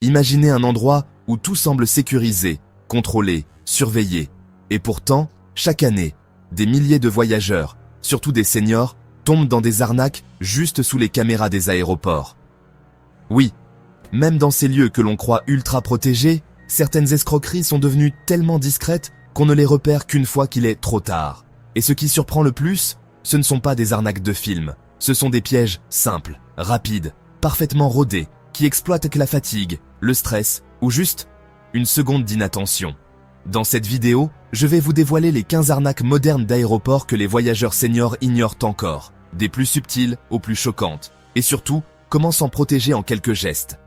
Imaginez un endroit où tout semble sécurisé, contrôlé, surveillé. Et pourtant, chaque année, des milliers de voyageurs, surtout des seniors, tombent dans des arnaques juste sous les caméras des aéroports. Oui, même dans ces lieux que l'on croit ultra protégés, certaines escroqueries sont devenues tellement discrètes qu'on ne les repère qu'une fois qu'il est trop tard. Et ce qui surprend le plus, ce ne sont pas des arnaques de film, ce sont des pièges simples, rapides, parfaitement rodés, qui exploitent la fatigue, le stress ou juste une seconde d'inattention. Dans cette vidéo, je vais vous dévoiler les 15 arnaques modernes d'aéroports que les voyageurs seniors ignorent encore, des plus subtiles aux plus choquantes, et surtout, comment s'en protéger en quelques gestes.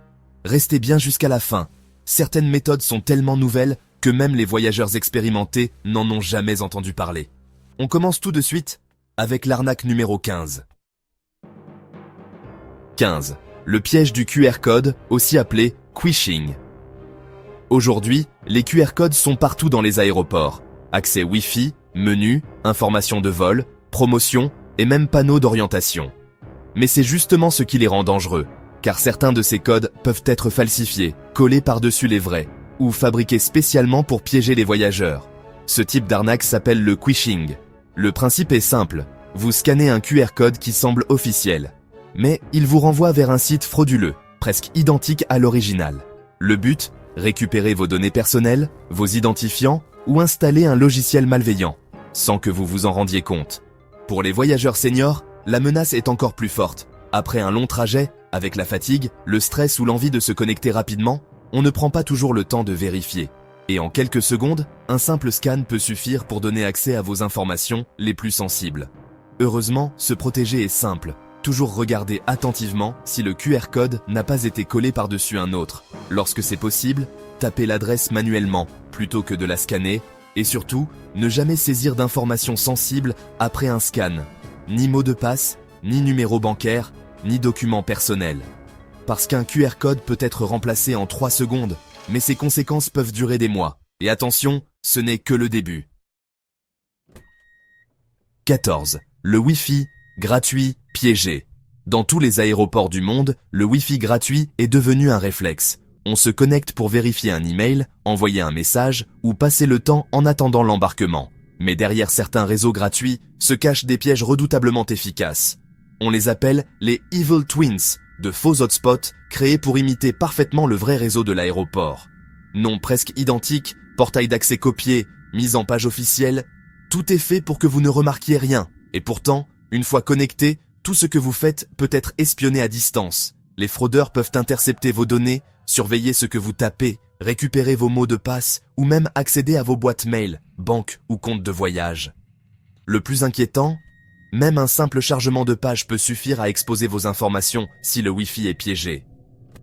Restez bien jusqu'à la fin. Certaines méthodes sont tellement nouvelles que même les voyageurs expérimentés n'en ont jamais entendu parler. On commence tout de suite avec l'arnaque numéro 15. 15. Le piège du QR code, aussi appelé quishing. Aujourd'hui, les QR codes sont partout dans les aéroports. Accès Wi-Fi, menus, informations de vol, promotions et même panneaux d'orientation. Mais c'est justement ce qui les rend dangereux, car certains de ces codes peuvent être falsifiés, collés par-dessus les vrais, ou fabriqués spécialement pour piéger les voyageurs. Ce type d'arnaque s'appelle le quishing. Le principe est simple, vous scannez un QR code qui semble officiel, mais il vous renvoie vers un site frauduleux, presque identique à l'original. Le but, récupérer vos données personnelles, vos identifiants ou installer un logiciel malveillant, sans que vous vous en rendiez compte. Pour les voyageurs seniors, la menace est encore plus forte. Après un long trajet, avec la fatigue, le stress ou l'envie de se connecter rapidement, on ne prend pas toujours le temps de vérifier. Et en quelques secondes, un simple scan peut suffire pour donner accès à vos informations les plus sensibles. Heureusement, se protéger est simple. Toujours regarder attentivement si le QR code n'a pas été collé par-dessus un autre. Lorsque c'est possible, tapez l'adresse manuellement plutôt que de la scanner et surtout, ne jamais saisir d'informations sensibles après un scan. Ni mot de passe, ni numéro bancaire, ni document personnel. Parce qu'un QR code peut être remplacé en 3 secondes, mais ses conséquences peuvent durer des mois. Et attention, ce n'est que le début. 14. Le Wi-Fi gratuit piégé. Dans tous les aéroports du monde, le Wi-Fi gratuit est devenu un réflexe. On se connecte pour vérifier un email, envoyer un message ou passer le temps en attendant l'embarquement. Mais derrière certains réseaux gratuits se cachent des pièges redoutablement efficaces. On les appelle les Evil Twins, de faux hotspots créés pour imiter parfaitement le vrai réseau de l'aéroport. Nom presque identique, portail d'accès copié, mise en page officielle, tout est fait pour que vous ne remarquiez rien. Et pourtant, une fois connecté, tout ce que vous faites peut être espionné à distance. Les fraudeurs peuvent intercepter vos données, surveiller ce que vous tapez, récupérer vos mots de passe ou même accéder à vos boîtes mail, banques ou comptes de voyage. Le plus inquiétant, même un simple chargement de page peut suffire à exposer vos informations si le Wi-Fi est piégé.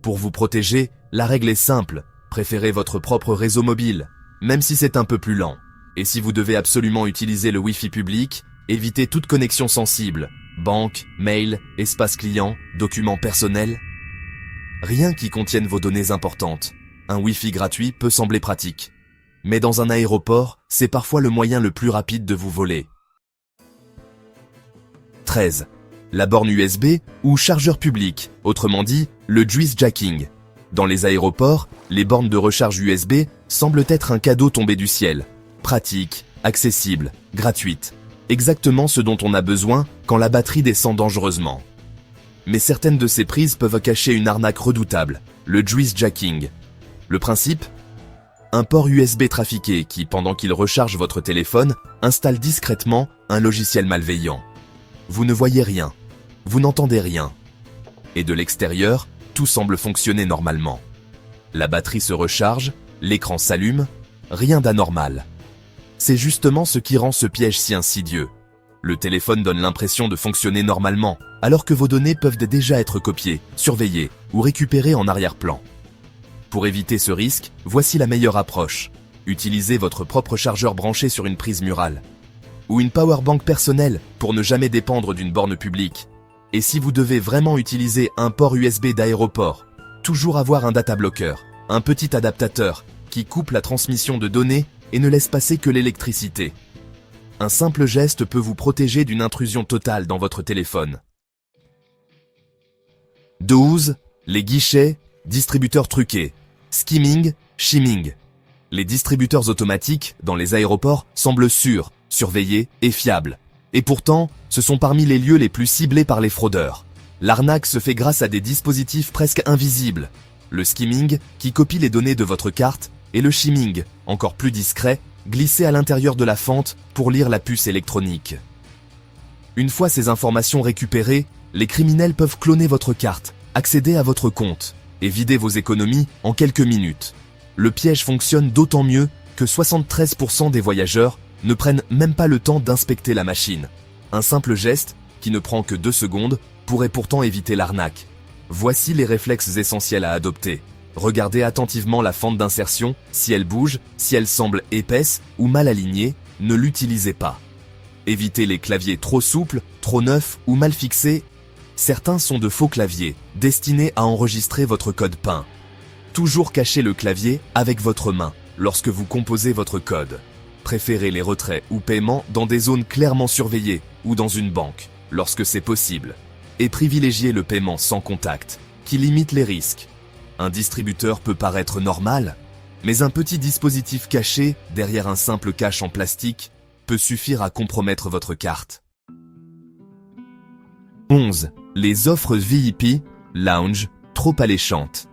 Pour vous protéger, la règle est simple, préférez votre propre réseau mobile, même si c'est un peu plus lent. Et si vous devez absolument utiliser le Wi-Fi public, évitez toute connexion sensible, banque, mail, espace client, documents personnels. Rien qui contienne vos données importantes. Un Wi-Fi gratuit peut sembler pratique. Mais dans un aéroport, c'est parfois le moyen le plus rapide de vous voler. 13. La borne USB ou chargeur public, autrement dit, le juicejacking. Dans les aéroports, les bornes de recharge USB semblent être un cadeau tombé du ciel. Pratique, accessible, gratuite. Exactement ce dont on a besoin quand la batterie descend dangereusement. Mais certaines de ces prises peuvent cacher une arnaque redoutable, le juicejacking. Le principe ? Un port USB trafiqué qui, pendant qu'il recharge votre téléphone, installe discrètement un logiciel malveillant. Vous ne voyez rien, vous n'entendez rien. Et de l'extérieur, tout semble fonctionner normalement. La batterie se recharge, l'écran s'allume, rien d'anormal. C'est justement ce qui rend ce piège si insidieux. Le téléphone donne l'impression de fonctionner normalement, alors que vos données peuvent déjà être copiées, surveillées ou récupérées en arrière-plan. Pour éviter ce risque, voici la meilleure approche. Utilisez votre propre chargeur branché sur une prise murale. Ou une powerbank personnelle pour ne jamais dépendre d'une borne publique. Et si vous devez vraiment utiliser un port USB d'aéroport, toujours avoir un data blocker, un petit adaptateur qui coupe la transmission de données et ne laisse passer que l'électricité. Un simple geste peut vous protéger d'une intrusion totale dans votre téléphone. 12. Les guichets, distributeurs truqués. skimming, shimming. Les distributeurs automatiques dans les aéroports semblent sûrs, surveillés et fiables. Et pourtant, ce sont parmi les lieux les plus ciblés par les fraudeurs. L'arnaque se fait grâce à des dispositifs presque invisibles. Le skimming, qui copie les données de votre carte, et le shimming, encore plus discret, glissé à l'intérieur de la fente pour lire la puce électronique. Une fois ces informations récupérées, les criminels peuvent cloner votre carte, accéder à votre compte et vider vos économies en quelques minutes. Le piège fonctionne d'autant mieux que 73% des voyageurs ne prennent même pas le temps d'inspecter la machine. Un simple geste, qui ne prend que 2 secondes, pourrait pourtant éviter l'arnaque. Voici les réflexes essentiels à adopter. Regardez attentivement la fente d'insertion, si elle bouge, si elle semble épaisse ou mal alignée, ne l'utilisez pas. Évitez les claviers trop souples, trop neufs ou mal fixés. Certains sont de faux claviers, destinés à enregistrer votre code PIN. Toujours cachez le clavier avec votre main lorsque vous composez votre code. Préférez les retraits ou paiements dans des zones clairement surveillées ou dans une banque, lorsque c'est possible. Et privilégiez le paiement sans contact, qui limite les risques. Un distributeur peut paraître normal, mais un petit dispositif caché derrière un simple cache en plastique peut suffire à compromettre votre carte. 11. Les offres VIP, lounge, trop alléchantes.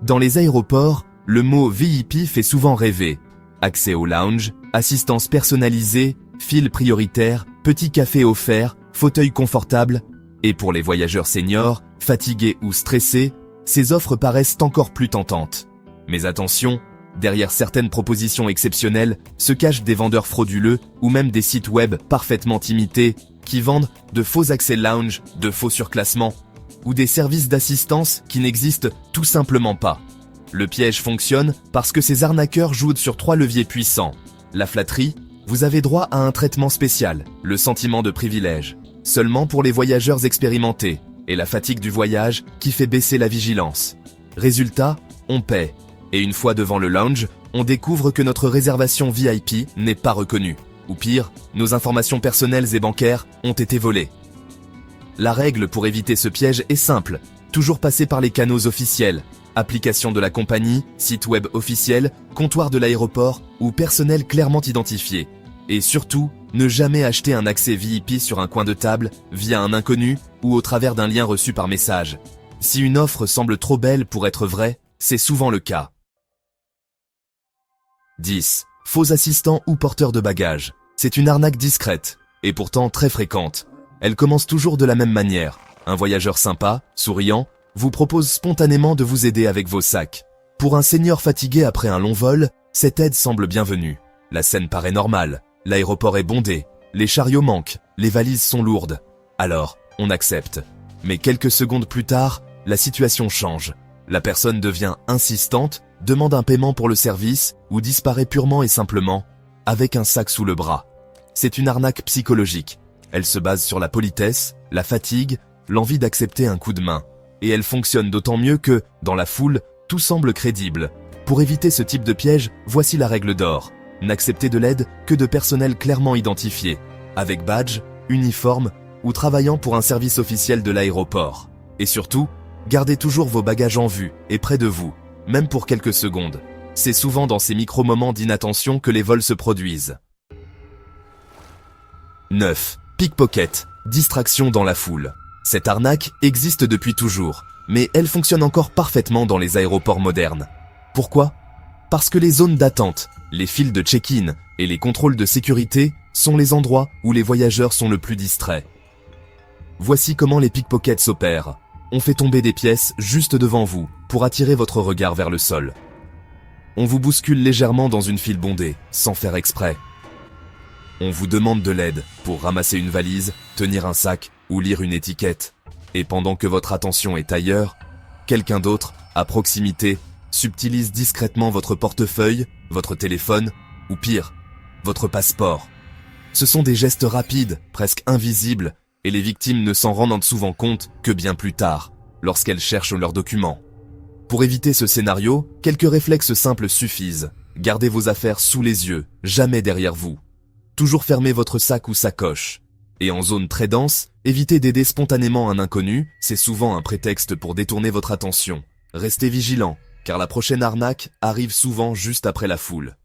Dans les aéroports, le mot VIP fait souvent rêver. Accès au lounge, assistance personnalisée, file prioritaire, petit café offert, fauteuil confortable. Et pour les voyageurs seniors, fatigués ou stressés, ces offres paraissent encore plus tentantes. Mais attention, derrière certaines propositions exceptionnelles se cachent des vendeurs frauduleux ou même des sites web parfaitement imités qui vendent de faux accès lounge, de faux surclassements ou des services d'assistance qui n'existent tout simplement pas. Le piège fonctionne parce que ces arnaqueurs jouent sur 3 leviers puissants. La flatterie, vous avez droit à un traitement spécial, le sentiment de privilège, seulement pour les voyageurs expérimentés, et la fatigue du voyage qui fait baisser la vigilance. Résultat, on paie. Et une fois devant le lounge, on découvre que notre réservation VIP n'est pas reconnue. Ou pire, nos informations personnelles et bancaires ont été volées. La règle pour éviter ce piège est simple. Toujours passer par les canaux officiels. Application de la compagnie, site web officiel, comptoir de l'aéroport ou personnel clairement identifié. Et surtout, ne jamais acheter un accès VIP sur un coin de table, via un inconnu ou au travers d'un lien reçu par message. Si une offre semble trop belle pour être vraie, c'est souvent le cas. 10. Faux assistants ou porteurs de bagages. C'est une arnaque discrète, et pourtant très fréquente. Elle commence toujours de la même manière. Un voyageur sympa, souriant, vous propose spontanément de vous aider avec vos sacs. Pour un senior fatigué après un long vol, cette aide semble bienvenue. La scène paraît normale, l'aéroport est bondé, les chariots manquent, les valises sont lourdes. Alors, on accepte. Mais quelques secondes plus tard, la situation change. La personne devient insistante, demande un paiement pour le service ou disparaît purement et simplement, avec un sac sous le bras. C'est une arnaque psychologique. Elle se base sur la politesse, la fatigue, l'envie d'accepter un coup de main. Et elle fonctionne d'autant mieux que, dans la foule, tout semble crédible. Pour éviter ce type de piège, voici la règle d'or. N'acceptez de l'aide que de personnel clairement identifié, avec badge, uniforme ou travaillant pour un service officiel de l'aéroport. Et surtout, gardez toujours vos bagages en vue et près de vous, même pour quelques secondes. C'est souvent dans ces micro-moments d'inattention que les vols se produisent. 9. Pickpocket, distraction dans la foule. Cette arnaque existe depuis toujours, mais elle fonctionne encore parfaitement dans les aéroports modernes. Pourquoi ? Parce que les zones d'attente, les files de check-in et les contrôles de sécurité sont les endroits où les voyageurs sont le plus distraits. Voici comment les pickpockets s'opèrent. On fait tomber des pièces juste devant vous pour attirer votre regard vers le sol. On vous bouscule légèrement dans une file bondée, sans faire exprès. On vous demande de l'aide pour ramasser une valise, tenir un sac ou lire une étiquette. Et pendant que votre attention est ailleurs, quelqu'un d'autre, à proximité, subtilise discrètement votre portefeuille, votre téléphone, ou pire, votre passeport. Ce sont des gestes rapides, presque invisibles, et les victimes ne s'en rendent souvent compte que bien plus tard, lorsqu'elles cherchent leurs documents. Pour éviter ce scénario, quelques réflexes simples suffisent. Gardez vos affaires sous les yeux, jamais derrière vous. Toujours fermez votre sac ou sacoche. Et en zone très dense, évitez d'aider spontanément un inconnu, c'est souvent un prétexte pour détourner votre attention. Restez vigilant, car la prochaine arnaque arrive souvent juste après la foule.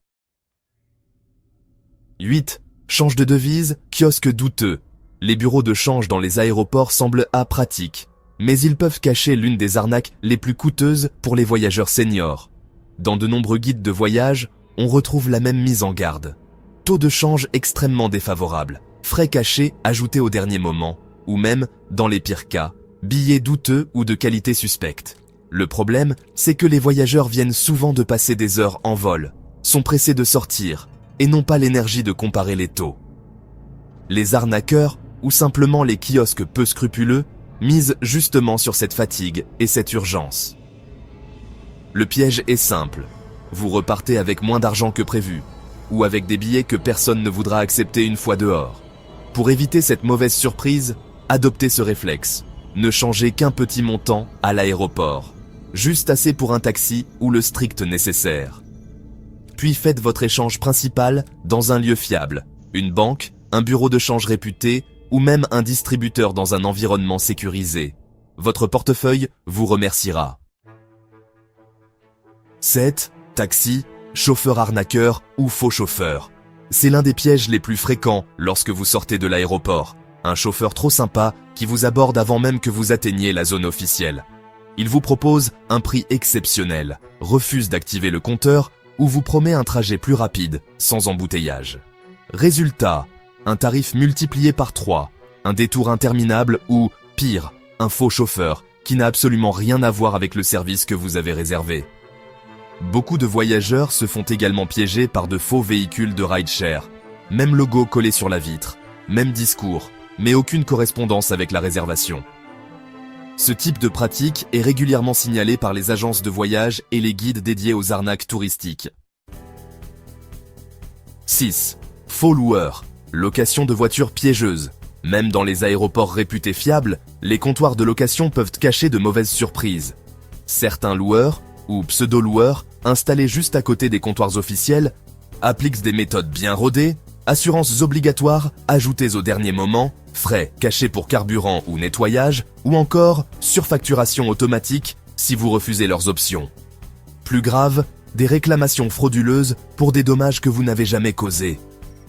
8. Change de devise, kiosque douteux. Les bureaux de change dans les aéroports semblent pratiques, mais ils peuvent cacher l'une des arnaques les plus coûteuses pour les voyageurs seniors. Dans de nombreux guides de voyage, on retrouve la même mise en garde. Taux de change extrêmement défavorable, frais cachés ajoutés au dernier moment, ou même, dans les pires cas, billets douteux ou de qualité suspecte. Le problème, c'est que les voyageurs viennent souvent de passer des heures en vol, sont pressés de sortir, et n'ont pas l'énergie de comparer les taux. Les arnaqueurs, ou simplement les kiosques peu scrupuleux, misent justement sur cette fatigue et cette urgence. Le piège est simple. Vous repartez avec moins d'argent que prévu, ou avec des billets que personne ne voudra accepter une fois dehors. Pour éviter cette mauvaise surprise, adoptez ce réflexe. Ne changez qu'un petit montant à l'aéroport. Juste assez pour un taxi ou le strict nécessaire. Puis faites votre échange principal dans un lieu fiable, une banque, un bureau de change réputé ou même un distributeur dans un environnement sécurisé. Votre portefeuille vous remerciera. 7. Taxi, chauffeur arnaqueur ou faux chauffeur. C'est l'un des pièges les plus fréquents lorsque vous sortez de l'aéroport. Un chauffeur trop sympa qui vous aborde avant même que vous atteigniez la zone officielle. Il vous propose un prix exceptionnel, refuse d'activer le compteur ou vous promet un trajet plus rapide, sans embouteillage. Résultat, un tarif multiplié par 3, un détour interminable ou, pire, un faux chauffeur qui n'a absolument rien à voir avec le service que vous avez réservé. Beaucoup de voyageurs se font également piéger par de faux véhicules de rideshare. Même logo collé sur la vitre, même discours, mais aucune correspondance avec la réservation. Ce type de pratique est régulièrement signalé par les agences de voyage et les guides dédiés aux arnaques touristiques. 6. Faux loueurs. Location de voitures piégeuses. Même dans les aéroports réputés fiables, les comptoirs de location peuvent cacher de mauvaises surprises. Certains loueurs, ou pseudo-loueurs, installés juste à côté des comptoirs officiels, appliquent des méthodes bien rodées, assurances obligatoires ajoutées au dernier moment, frais cachés pour carburant ou nettoyage, ou encore surfacturation automatique si vous refusez leurs options. Plus grave, des réclamations frauduleuses pour des dommages que vous n'avez jamais causés.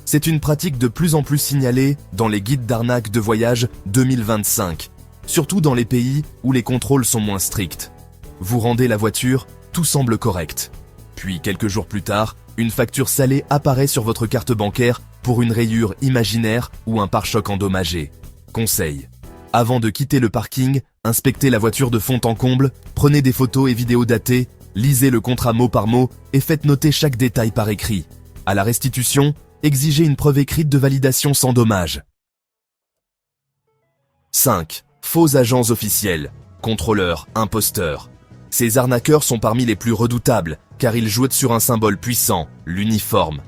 C'est une pratique de plus en plus signalée dans les guides d'arnaque de voyage 2025, surtout dans les pays où les contrôles sont moins stricts. Vous rendez la voiture, tout semble correct. Puis quelques jours plus tard, une facture salée apparaît sur votre carte bancaire pour une rayure imaginaire ou un pare-choc endommagé. Conseil. Avant de quitter le parking, inspectez la voiture de fond en comble, prenez des photos et vidéos datées, lisez le contrat mot par mot et faites noter chaque détail par écrit. À la restitution, exigez une preuve écrite de validation sans dommage. 5. Faux agents officiels, contrôleurs, imposteurs. Ces arnaqueurs sont parmi les plus redoutables, car ils jouent sur un symbole puissant, l'uniforme.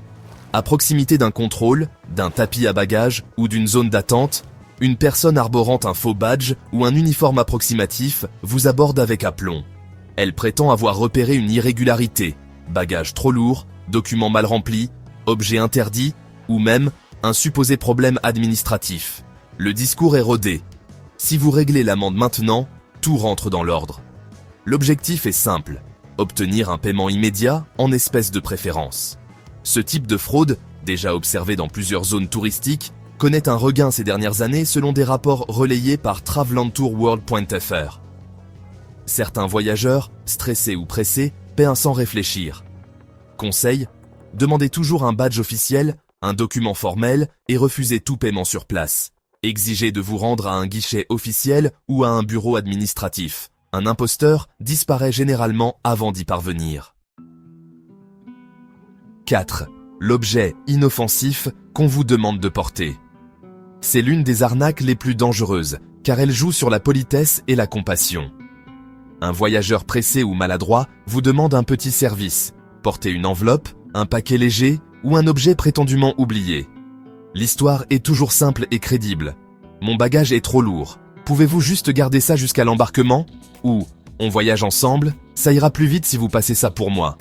À proximité d'un contrôle, d'un tapis à bagages ou d'une zone d'attente, une personne arborant un faux badge ou un uniforme approximatif vous aborde avec aplomb. Elle prétend avoir repéré une irrégularité, bagage trop lourd, documents mal remplis, objet interdit ou même un supposé problème administratif. Le discours est rodé. Si vous réglez l'amende maintenant, tout rentre dans l'ordre. L'objectif est simple, obtenir un paiement immédiat en espèces de préférence. Ce type de fraude, déjà observé dans plusieurs zones touristiques, connaît un regain ces dernières années selon des rapports relayés par travelandtourworld.fr. Certains voyageurs, stressés ou pressés, paient sans réfléchir. Conseil, demandez toujours un badge officiel, un document formel et refusez tout paiement sur place. Exigez de vous rendre à un guichet officiel ou à un bureau administratif. Un imposteur disparaît généralement avant d'y parvenir. 4. L'objet inoffensif qu'on vous demande de porter. C'est l'une des arnaques les plus dangereuses, car elle joue sur la politesse et la compassion. Un voyageur pressé ou maladroit vous demande un petit service, porter une enveloppe, un paquet léger ou un objet prétendument oublié. L'histoire est toujours simple et crédible. Mon bagage est trop lourd. Pouvez-vous juste garder ça jusqu'à l'embarquement ? Ou on voyage ensemble, ça ira plus vite si vous passez ça pour moi.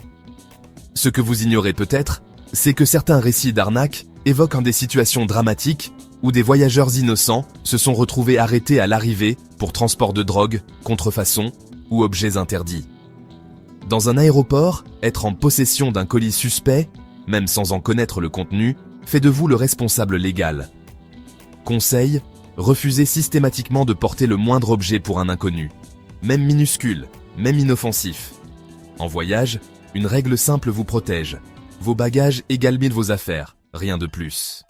Ce que vous ignorez peut-être, c'est que certains récits d'arnaque évoquent des situations dramatiques où des voyageurs innocents se sont retrouvés arrêtés à l'arrivée pour transport de drogue, contrefaçon ou objets interdits. Dans un aéroport, être en possession d'un colis suspect, même sans en connaître le contenu, fait de vous le responsable légal. Conseil, refusez systématiquement de porter le moindre objet pour un inconnu, même minuscule, même inoffensif. En voyage, une règle simple vous protège. Vos bagages égalent 1000 vos affaires, rien de plus.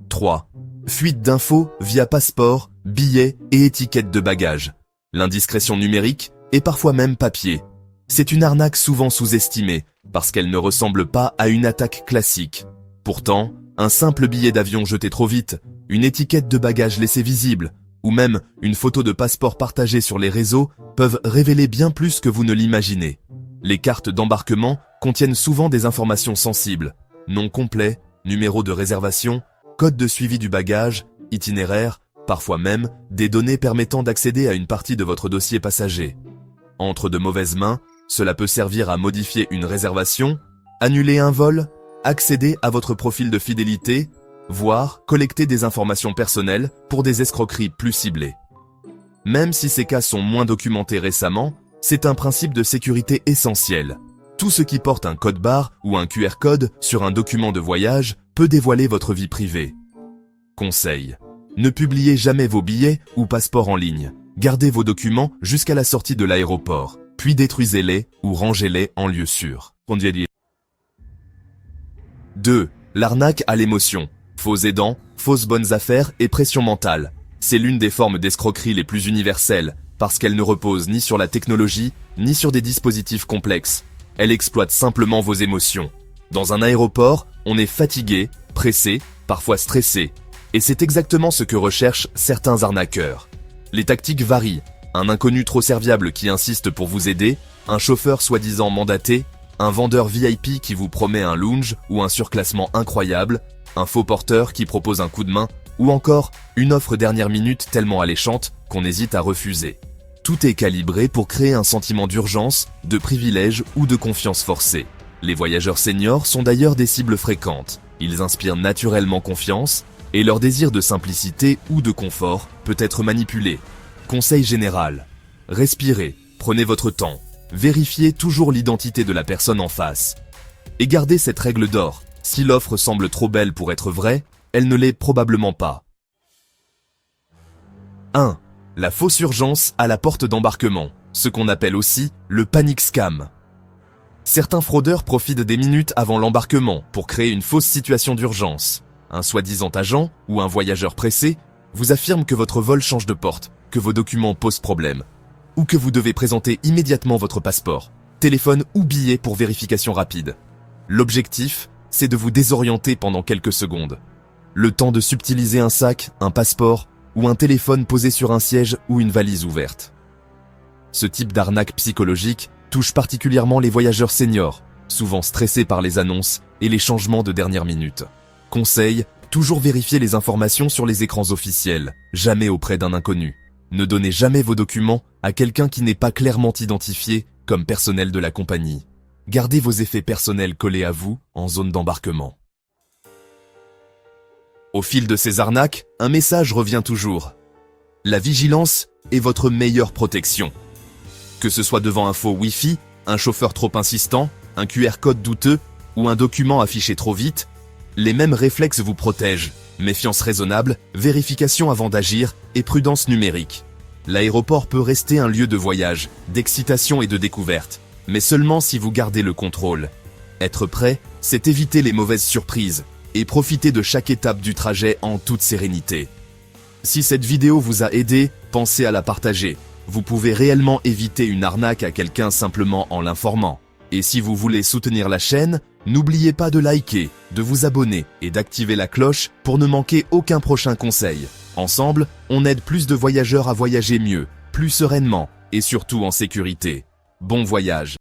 3. Fuite d'infos via passeport, billets et étiquettes de bagages. L'indiscrétion numérique et parfois même papier. C'est une arnaque souvent sous-estimée parce qu'elle ne ressemble pas à une attaque classique. Pourtant, un simple billet d'avion jeté trop vite, une étiquette de bagages laissée visible ou même une photo de passeport partagée sur les réseaux peuvent révéler bien plus que vous ne l'imaginez. Les cartes d'embarquement contiennent souvent des informations sensibles, nom complet, numéro de réservation, code de suivi du bagage, itinéraire, parfois même des données permettant d'accéder à une partie de votre dossier passager. Entre de mauvaises mains, cela peut servir à modifier une réservation, annuler un vol, accéder à votre profil de fidélité, voire collecter des informations personnelles pour des escroqueries plus ciblées. Même si ces cas sont moins documentés récemment, c'est un principe de sécurité essentiel. Tout ce qui porte un code barre ou un QR code sur un document de voyage peut dévoiler votre vie privée. Conseil. Ne publiez jamais vos billets ou passeports en ligne. Gardez vos documents jusqu'à la sortie de l'aéroport, puis détruisez-les ou rangez-les en lieu sûr. 2. L'arnaque à l'émotion. Faux aidants, fausses bonnes affaires et pression mentale. C'est l'une des formes d'escroquerie les plus universelles, parce qu'elle ne repose ni sur la technologie, ni sur des dispositifs complexes. Elle exploite simplement vos émotions. Dans un aéroport, on est fatigué, pressé, parfois stressé. Et c'est exactement ce que recherchent certains arnaqueurs. Les tactiques varient. Un inconnu trop serviable qui insiste pour vous aider, un chauffeur soi-disant mandaté, un vendeur VIP qui vous promet un lounge ou un surclassement incroyable, un faux porteur qui propose un coup de main, ou encore une offre dernière minute tellement alléchante qu'on hésite à refuser. Tout est calibré pour créer un sentiment d'urgence, de privilège ou de confiance forcée. Les voyageurs seniors sont d'ailleurs des cibles fréquentes. Ils inspirent naturellement confiance et leur désir de simplicité ou de confort peut être manipulé. Conseil général. Respirez, prenez votre temps, vérifiez toujours l'identité de la personne en face. Et gardez cette règle d'or. Si l'offre semble trop belle pour être vraie, elle ne l'est probablement pas. 1. La fausse urgence à la porte d'embarquement, ce qu'on appelle aussi le panic scam. Certains fraudeurs profitent des minutes avant l'embarquement pour créer une fausse situation d'urgence. Un soi-disant agent ou un voyageur pressé vous affirme que votre vol change de porte, que vos documents posent problème, ou que vous devez présenter immédiatement votre passeport, téléphone ou billet pour vérification rapide. L'objectif, c'est de vous désorienter pendant quelques secondes. Le temps de subtiliser un sac, un passeport ou un téléphone posé sur un siège ou une valise ouverte. Ce type d'arnaque psychologique touche particulièrement les voyageurs seniors, souvent stressés par les annonces et les changements de dernière minute. Conseil, toujours vérifier les informations sur les écrans officiels, jamais auprès d'un inconnu. Ne donnez jamais vos documents à quelqu'un qui n'est pas clairement identifié comme personnel de la compagnie. Gardez vos effets personnels collés à vous en zone d'embarquement. Au fil de ces arnaques, un message revient toujours. La vigilance est votre meilleure protection. Que ce soit devant un faux Wi-Fi, un chauffeur trop insistant, un QR code douteux ou un document affiché trop vite, les mêmes réflexes vous protègent. Méfiance raisonnable, vérification avant d'agir et prudence numérique. L'aéroport peut rester un lieu de voyage, d'excitation et de découverte, mais seulement si vous gardez le contrôle. Être prêt, c'est éviter les mauvaises surprises et profiter de chaque étape du trajet en toute sérénité. Si cette vidéo vous a aidé, pensez à la partager. Vous pouvez réellement éviter une arnaque à quelqu'un simplement en l'informant. Et si vous voulez soutenir la chaîne, n'oubliez pas de liker, de vous abonner et d'activer la cloche pour ne manquer aucun prochain conseil. Ensemble, on aide plus de voyageurs à voyager mieux, plus sereinement et surtout en sécurité. Bon voyage!